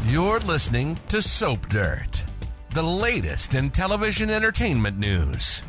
You're listening to Soap Dirt, the latest in television entertainment news.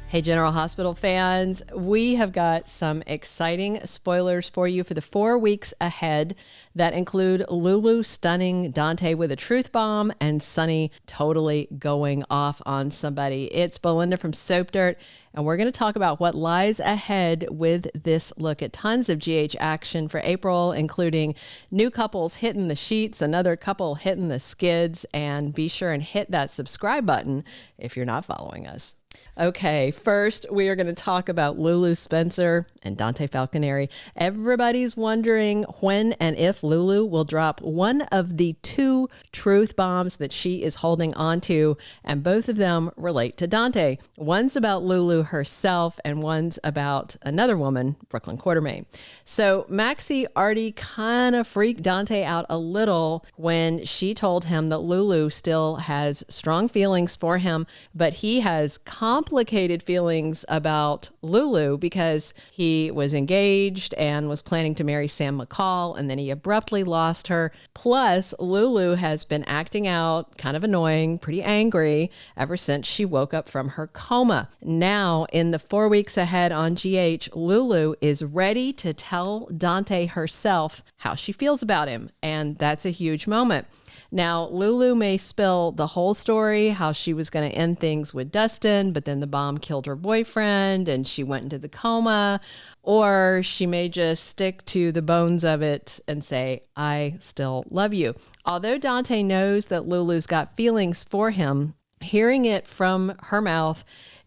Hey, General Hospital fans, we have got some exciting spoilers for you for the 4 weeks ahead that include Lulu stunning Dante with a truth bomb and Sonny totally going off on somebody. It's Belinda from Soap Dirt, and we're going to talk about what lies ahead with this look at tons of GH action for April, including new couples hitting the sheets, another couple hitting the skids, and be sure and hit that subscribe button if you're not following us. Okay, first we are going to talk about Lulu Spencer and Dante Falconeri. Everybody's wondering when and if Lulu will drop one of the 2 truth bombs that she is holding on to, and both of them relate to Dante. One's about Lulu herself and one's about another woman, Brooklyn Quartermaine. So Maxie already kind of freaked Dante out a little when she told him that Lulu still has strong feelings for him, but he has complicated feelings about Lulu because he was engaged and was planning to marry Sam McCall, and then he abruptly lost her. Plus, Lulu has been acting out, kind of annoying, pretty angry ever since she woke up from her coma. Now, in the 4 weeks ahead on GH, Lulu is ready to tell Dante herself how she feels about him, and that's a huge moment. Now, Lulu may spill the whole story, how she was going to end things with Dustin, but then the bomb killed her boyfriend and she went into the coma. Or she may just stick to the bones of it and say, I still love you. Although Dante knows that Lulu's got feelings for him, hearing it from her mouth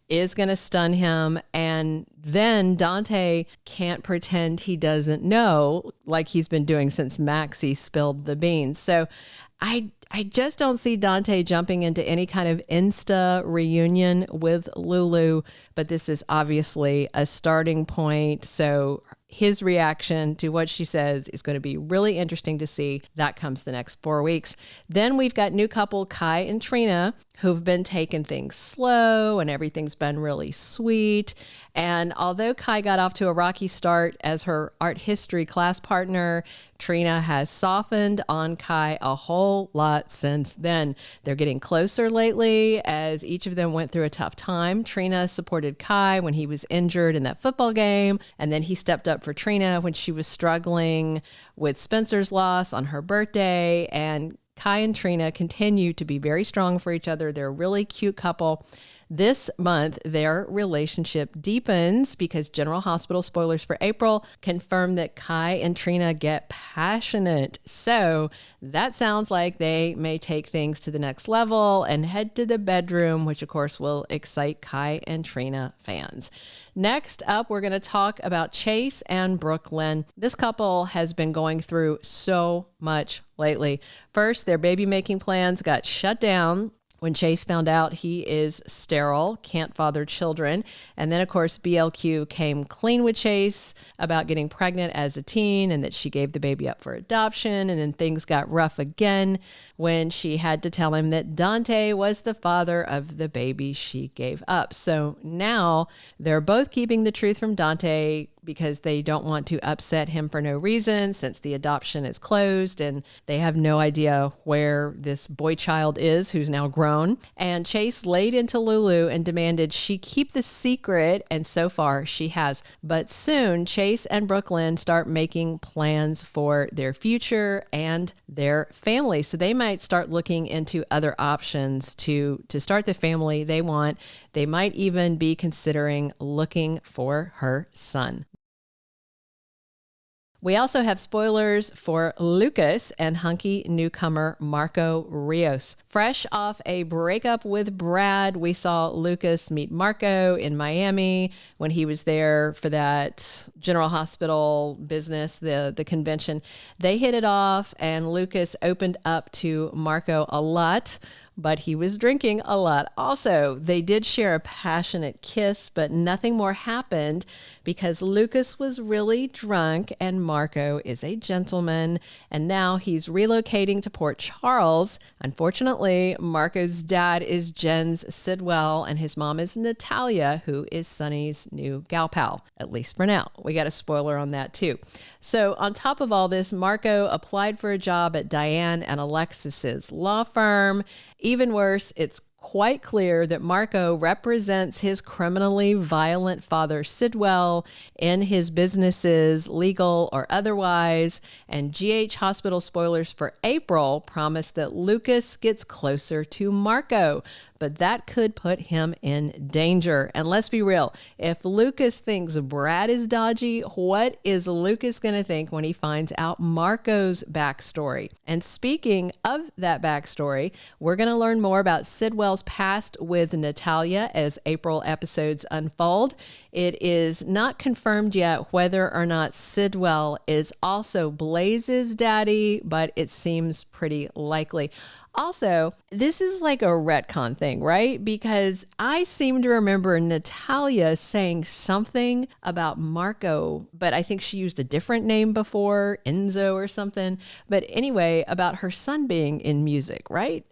is going to stun him. And then Dante can't pretend he doesn't know, like he's been doing since Maxie spilled the beans. So I just don't see Dante jumping into any kind of Insta reunion with Lulu, but this is obviously a starting point. So his reaction to what she says is going to be really interesting to see. That comes the next 4 weeks. Then we've got new couple Kai and Trina, who've been taking things slow and everything's been really sweet. And although Kai got off to a rocky start as her art history class partner, Trina has softened on Kai a whole lot since then. They're getting closer lately as each of them went through a tough time. Trina supported Kai when he was injured in that football game, and then he stepped up for Trina when she was struggling with Spencer's loss on her birthday. And Kai and Trina continue to be very strong for each other. They're a really cute couple. This month, their relationship deepens because General Hospital spoilers for April confirm that Kai and Trina get passionate. So that sounds like they may take things to the next level and head to the bedroom, which of course will excite Kai and Trina fans. Next up, we're going to talk about Chase and Brooklyn. This couple has been going through so much lately. First, their baby making plans got shut down when Chase found out he is sterile, can't father children. And then, of course, BLQ came clean with Chase about getting pregnant as a teen and that she gave the baby up for adoption. And then things got rough again when she had to tell him that Dante was the father of the baby she gave up. So now they're both keeping the truth from Dante because they don't want to upset him for no reason since the adoption is closed and they have no idea where this boy child is who's now grown. And Chase laid into Lulu and demanded she keep the secret, and so far she has. But soon Chase and Brooklyn start making plans for their future and their family. So they might start looking into other options to start the family they want. They might even be considering looking for her son. We also have spoilers for Lucas and hunky newcomer Marco Rios. Fresh off a breakup with Brad, we saw Lucas meet Marco in Miami when he was there for that General Hospital business, the convention. They hit it off and Lucas opened up to Marco a lot, but he was drinking a lot. Also, they did share a passionate kiss, but nothing more happened because Lucas was really drunk and Marco is a gentleman. And now he's relocating to Port Charles. Unfortunately, Unfortunately, Marco's dad is Jenz Sidwell, and his mom is Natalia, who is Sonny's new gal pal, at least for now. We got a spoiler on that too. So on top of all this, Marco applied for a job at Diane and Alexis's law firm. Even worse, it's quite clear that Marco represents his criminally violent father, Sidwell, in his businesses, legal or otherwise. And GH Hospital spoilers for April promise that Lucas gets closer to Marco, but that could put him in danger. And let's be real, if Lucas thinks Brad is dodgy, what is Lucas going to think when he finds out Marco's backstory? And speaking of that backstory, we're going to learn more about Sidwell's past with Natalia as April episodes unfold. It is not confirmed yet whether or not Sidwell is also Blaze's daddy, but it seems pretty likely. Also, this is like a retcon thing, right? Because I seem to remember Natalia saying something about Marco, but I think she used a different name before, Enzo or something. But anyway, about her son being in music, right?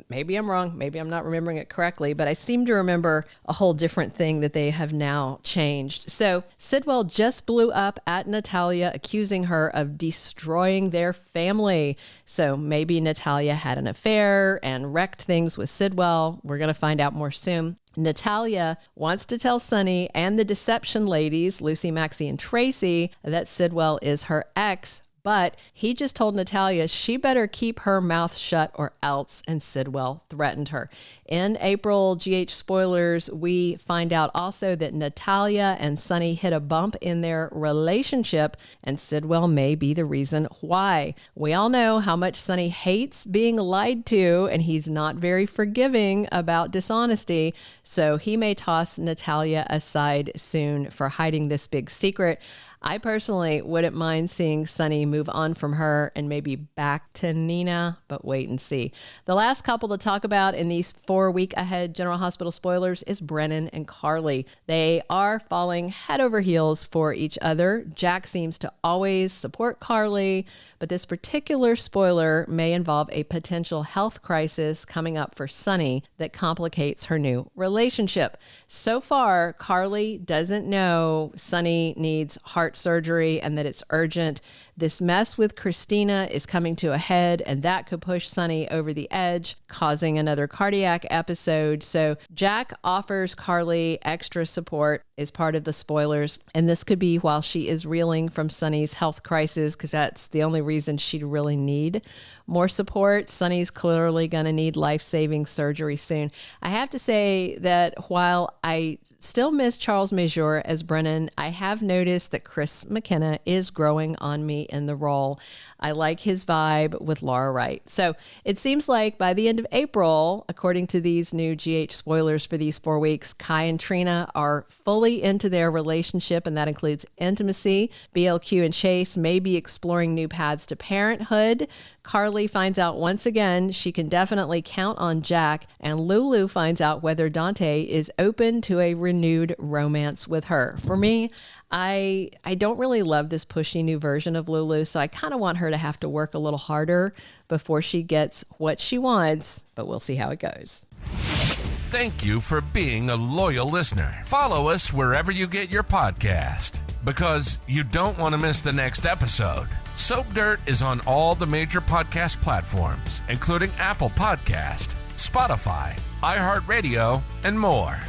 Maybe I'm wrong. Maybe I'm not remembering it correctly, but I seem to remember a whole different thing that they have now changed. So Sidwell just blew up at Natalia, accusing her of destroying their family. So maybe Natalia had an affair and wrecked things with Sidwell. We're going to find out more soon. Natalia wants to tell Sonny and the Deception ladies, Lucy, Maxie, and Tracy, that Sidwell is her ex, but he just told Natalia she better keep her mouth shut or else, and Sidwell threatened her. In April GH spoilers, we find out also that Natalia and Sonny hit a bump in their relationship, and Sidwell may be the reason why. We all know how much Sonny hates being lied to, and he's not very forgiving about dishonesty, so he may toss Natalia aside soon for hiding this big secret. I personally wouldn't mind seeing Sonny move on from her and maybe back to Nina, but wait and see. The last couple to talk about in these 4-week ahead General Hospital spoilers is Brennan and Carly. They are falling head over heels for each other. Jack seems to always support Carly, but this particular spoiler may involve a potential health crisis coming up for Sonny that complicates her new relationship. So far, Carly doesn't know Sonny needs heart surgery and that it's urgent. This mess with Christina is coming to a head, and that could push Sonny over the edge, causing another cardiac episode. So Jack offers Carly extra support as part of the spoilers, and this could be while she is reeling from Sonny's health crisis, because that's the only reason she'd really need more support. Sonny's clearly going to need life-saving surgery soon. I have to say that while I still miss Charles Mesure as Brennan, I have noticed that Chris McKenna is growing on me in the role. I like his vibe with Laura Wright. So it seems like by the end of April, according to these new GH spoilers for these 4 weeks, Kai and Trina are fully into their relationship, and that includes intimacy. BLQ and Chase may be exploring new paths to parenthood. Carly finds out once again she can definitely count on Jack, and Lulu finds out whether Dante is open to a renewed romance with her. For me, I don't really love this pushy new version of Lulu, so I kind of want her to have to work a little harder before she gets what she wants, but we'll see how it goes. Thank you for being a loyal listener. Follow us wherever you get your podcast, because you don't want to miss the next episode. Soap Dirt is on all the major podcast platforms, including Apple Podcast, Spotify, iHeartRadio, and more.